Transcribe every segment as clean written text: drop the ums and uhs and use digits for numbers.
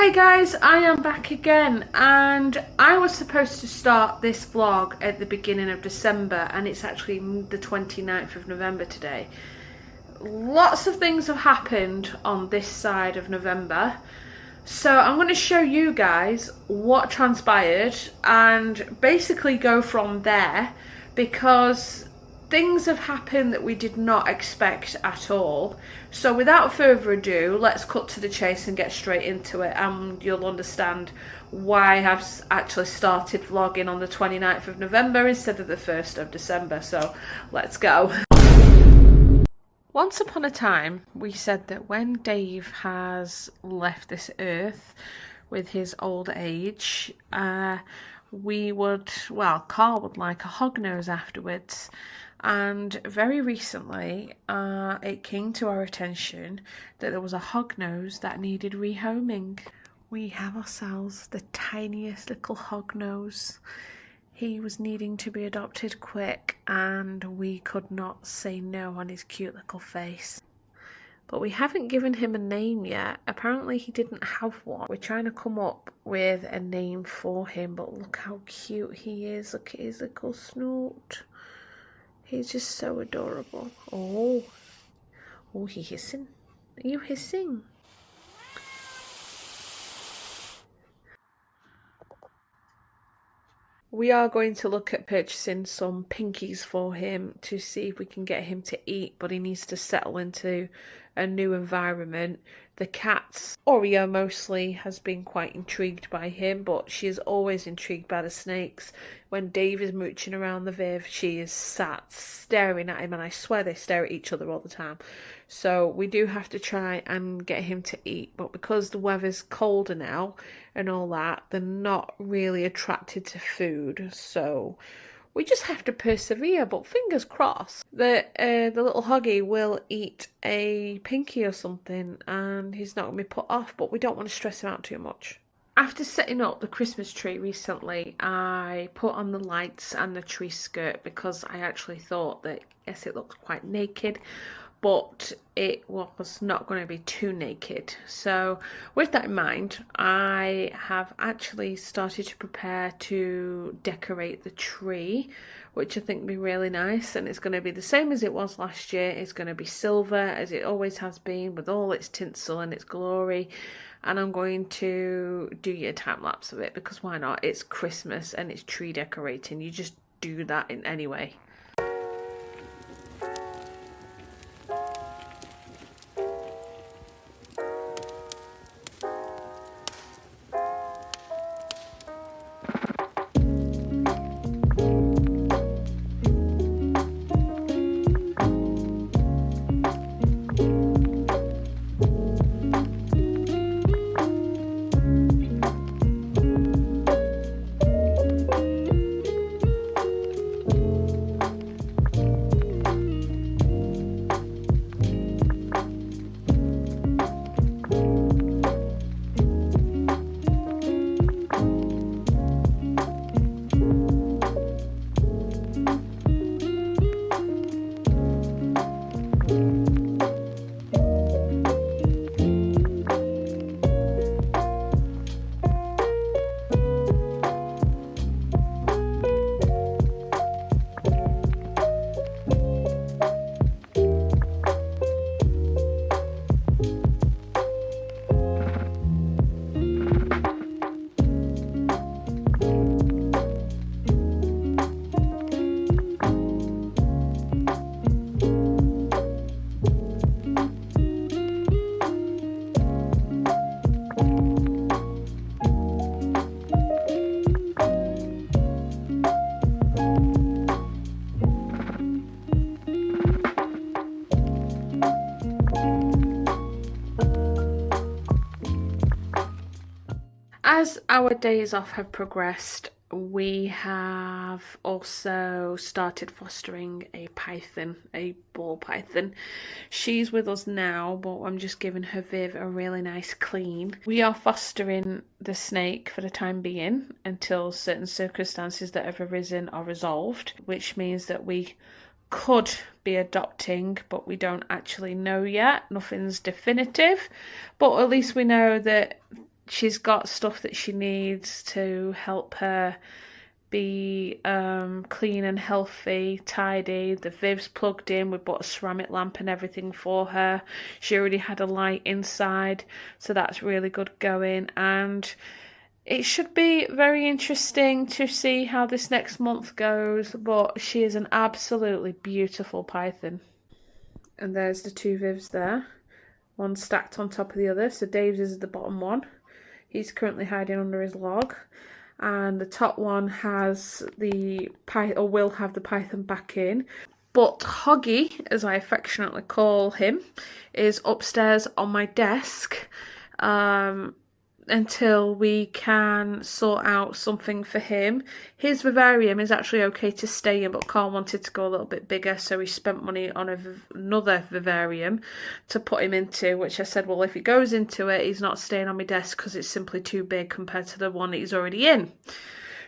Hi guys, I am back again, and I was supposed to start this vlog at the beginning of December, and it's actually the 29th of November today. Lots of things have happened on this side of November, so I'm going to show you guys what transpired and basically go from there, because things have happened that we did not expect at all. So without further ado, let's cut to the chase and get straight into it, and you'll understand why I've actually started vlogging on the 29th of November instead of the 1st of December. So let's go. Once upon a time, we said that when Dave has left this earth with his old age, Carl would like a hognose afterwards. And very recently, it came to our attention that there was a hognose that needed rehoming. We have ourselves the tiniest little hognose. He was needing to be adopted quick, and we could not say no on his cute little face. But we haven't given him a name yet. Apparently he didn't have one. We're trying to come up with a name for him, but look how cute he is. Look at his little snoot. He's just so adorable. Oh, he's hissing. Are you hissing? We are going to look at purchasing some pinkies for him to see if we can get him to eat, but he needs to settle into a new environment. The cat's Oreo mostly has been quite intrigued by him, but she is always intrigued by the snakes. When Dave is mooching around the Viv, she is sat staring at him, and I swear they stare at each other all the time. So we do have to try and get him to eat, but because the weather's colder now and all that, they're not really attracted to food, so we just have to persevere. But fingers crossed that the little hoggy will eat a pinky or something and he's not going to be put off, but we don't want to stress him out too much. After setting up the Christmas tree recently, I put on the lights and the tree skirt because I actually thought that, yes, it looked quite naked, but it was not going to be too naked. So with that in mind, I have actually started to prepare to decorate the tree, which I think will be really nice, and it's going to be the same as it was last year. It's going to be silver, as it always has been, with all its tinsel and its glory. And I'm going to do a time lapse of it, because why not? It's Christmas and it's tree decorating. You just do that in any way. As our days off have progressed, we have also started fostering a python, a ball python. She's with us now, but I'm just giving her Viv a really nice clean. We are fostering the snake for the time being until certain circumstances that have arisen are resolved, which means that we could be adopting, but we don't actually know yet. Nothing's definitive, but at least we know that she's got stuff that she needs to help her be clean and healthy, tidy. The Viv's plugged in. We bought a ceramic lamp and everything for her. She already had a light inside, so that's really good going. And it should be very interesting to see how this next month goes, but she is an absolutely beautiful python. And there's the two Vivs there, one stacked on top of the other. So Dave's is the bottom one. He's currently hiding under his log. And the top one has the python, or will have the python back in. But Hoggy, as I affectionately call him, is upstairs on my desk until we can sort out something for him. His vivarium is actually okay to stay in, but Carl wanted to go a little bit bigger, so he spent money on another vivarium to put him into, which I said, well, if he goes into it, he's not staying on my desk because it's simply too big compared to the one that he's already in.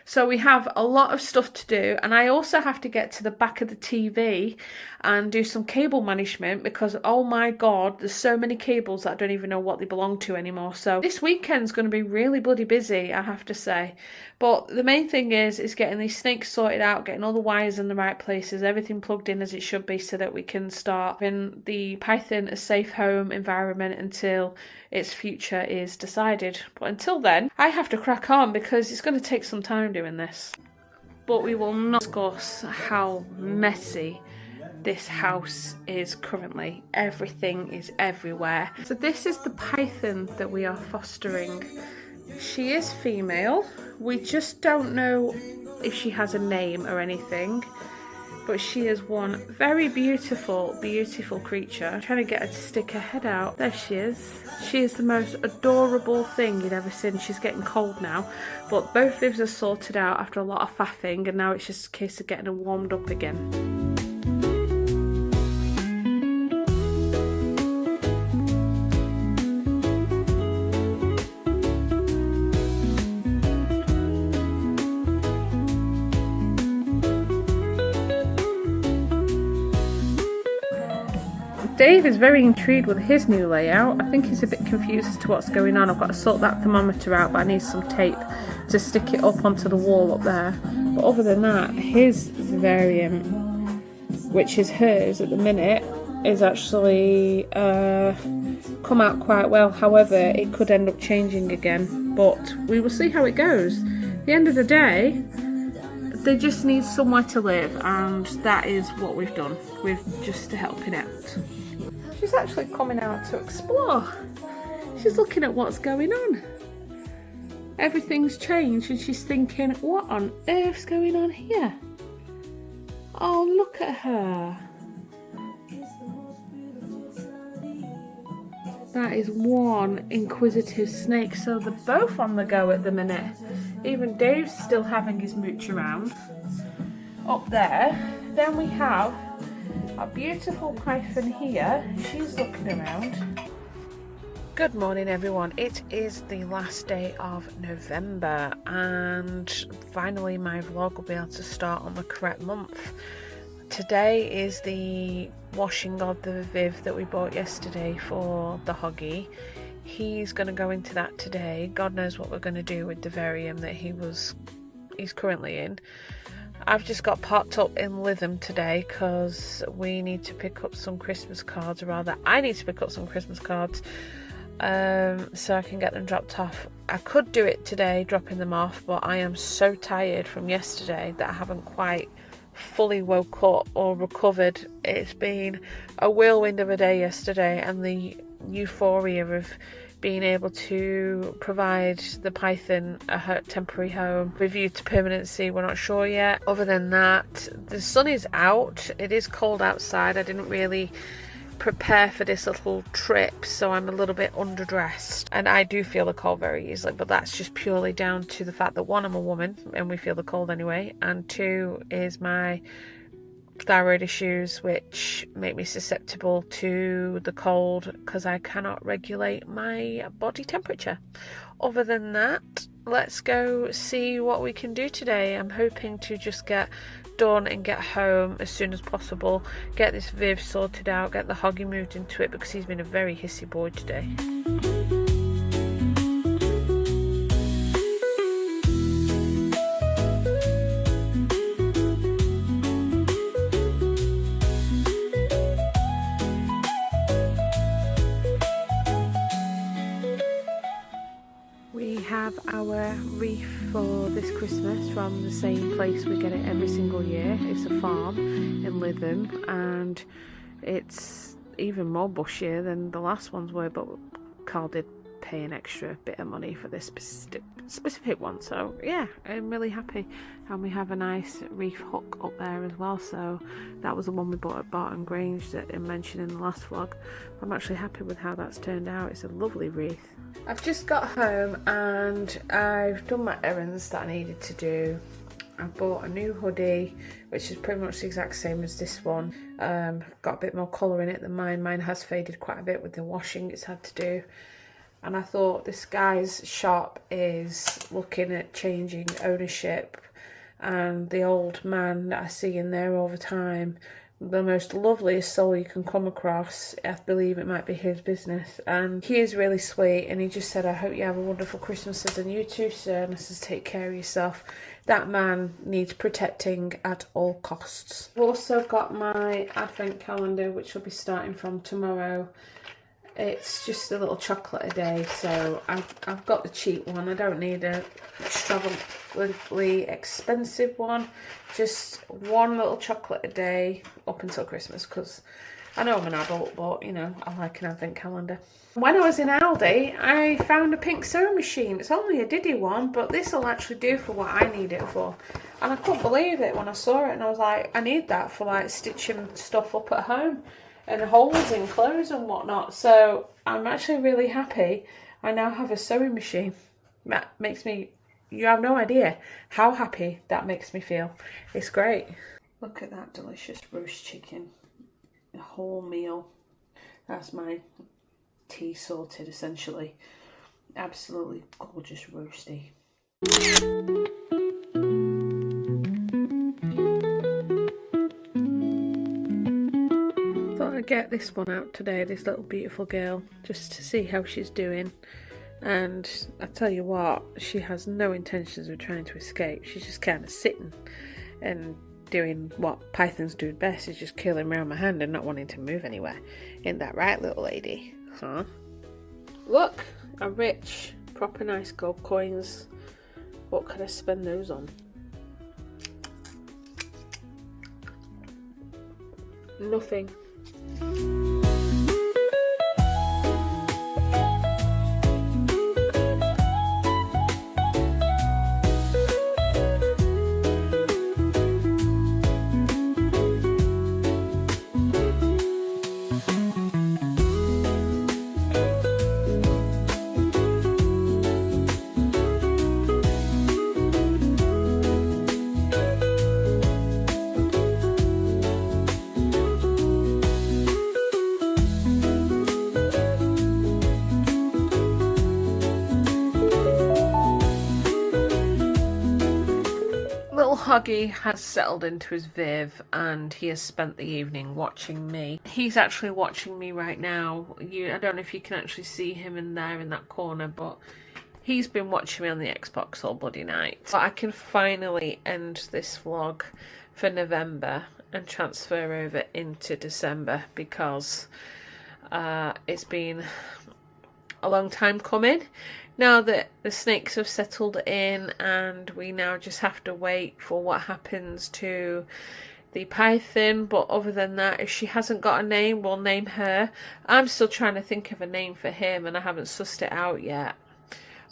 So we have a lot of stuff to do, and I also have to get to the back of the TV and do some cable management because, oh my god, there's so many cables that I don't even know what they belong to anymore. So this weekend's going to be really bloody busy, I have to say. But the main thing is getting these snakes sorted out, getting all the wires in the right places, everything plugged in as it should be, so that we can start in the python a safe home environment until its future is decided. But until then, I have to crack on because it's going to take some time doing this. But we will not discuss how messy this house is currently. Everything is everywhere. So this is the python that we are fostering. She is female. We just don't know if she has a name or anything, but she is one very beautiful, beautiful creature. I'm trying to get her to stick her head out. There she is. She is the most adorable thing you'd ever seen. She's getting cold now, but both Vivs are sorted out after a lot of faffing, and now it's just a case of getting her warmed up again. Dave is very intrigued with his new layout. I think he's a bit confused as to what's going on. I've got to sort that thermometer out, but I need some tape to stick it up onto the wall up there. But other than that, his vivarium, which is hers at the minute, is actually come out quite well. However, it could end up changing again, but we will see how it goes. At the end of the day, they just need somewhere to live, and that is what we've done. We've just helping out. She's actually coming out to explore. She's looking at what's going on. Everything's changed and she's thinking, what on earth's going on here? Oh, look at her. That is one inquisitive snake. So they're both on the go at the minute. Even Dave's still having his mooch around. Up there. Then we have a beautiful python here. She's looking around. Good morning everyone. It is the last day of November and finally my vlog will be able to start on the correct month. Today is the washing of the Viv that we bought yesterday for the Hoggy. He's going to go into that today. God knows what we're going to do with the vivarium that he's currently in. I've just got parked up in Lytham today because we need to pick up some Christmas cards, or rather I need to pick up some Christmas cards so I can get them dropped off. I could do it today, dropping them off, but I am so tired from yesterday that I haven't quite fully woke up or recovered. It's been a whirlwind of a day yesterday, and the euphoria of being able to provide the python a temporary home, review to permanency, we're not sure yet. Other than that, the sun is out, it is cold outside. I didn't really prepare for this little trip, so I'm a little bit underdressed, and I do feel the cold very easily, but that's just purely down to the fact that one, I'm a woman and we feel the cold anyway, and two is my thyroid issues, which make me susceptible to the cold because I cannot regulate my body temperature. Other than that, let's go see what we can do today. I'm hoping to just get done and get home as soon as possible, get this Viv sorted out, get the Hoggy moved into it because he's been a very hissy boy today. this Christmas from the same place we get it every single year. It's a farm in Lytham, and it's even more bushier than the last ones were, but Carl did pay an extra bit of money for this specific one, so yeah, I'm really happy. And we have a nice reef hook up there as well, so that was the one we bought at Barton Grange that I mentioned in the last vlog. I'm actually happy with how that's turned out. It's a lovely wreath. I've just got home and I've done my errands that I needed to do. I bought a new hoodie, which is pretty much the exact same as this one. Got a bit more colour in it than mine. Mine has faded quite a bit with the washing it's had to do. And I thought this guy's shop is looking at changing ownership, and the old man that I see in there all the time, the most loveliest soul you can come across, I believe it might be his business, and he is really sweet, and he just said, I hope you have a wonderful Christmas, and you too, sir, and I says, take care of yourself. That man needs protecting at all costs. I've also got my advent calendar, which will be starting from tomorrow. It's just a little chocolate a day, so I've got the cheap one. I don't need a extravagantly expensive one. Just one little chocolate a day up until Christmas, because I know I'm an adult, but you know, I like an advent calendar. When I was in Aldi, I found a pink sewing machine. It's only a diddy one, but this will actually do for what I need it for. And I couldn't believe it when I saw it, and I was like, I need that for like stitching stuff up at home and holes in clothes and whatnot. So I'm actually really happy I now have a sewing machine. That makes me, you have no idea how happy that makes me feel. It's great. Look at that delicious roast chicken, a whole meal. That's my tea sorted essentially. Absolutely gorgeous roasty. Thought I'd get this one out today, this little beautiful girl, just to see how she's doing. And I tell you what, she has no intentions of trying to escape. She's just kind of sitting and doing what pythons do best, is just curling around my hand and not wanting to move anywhere. Ain't that right, little lady? Huh? Look, a rich, proper nice gold coins. What could I spend those on? Nothing. Huggy has settled into his Viv and he has spent the evening watching me. He's actually watching me right now. I don't know if you can actually see him in there in that corner, but he's been watching me on the Xbox all bloody night. But I can finally end this vlog for November and transfer over into December, because it's been a long time coming. Now that the snakes have settled in, and we now just have to wait for what happens to the python. But other than that, if she hasn't got a name, we'll name her. I'm still trying to think of a name for him and I haven't sussed it out yet.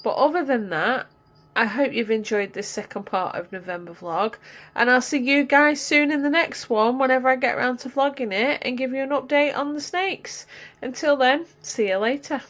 But other than that, I hope you've enjoyed this second part of November vlog, and I'll see you guys soon in the next one whenever I get around to vlogging it and give you an update on the snakes. Until then, see you later.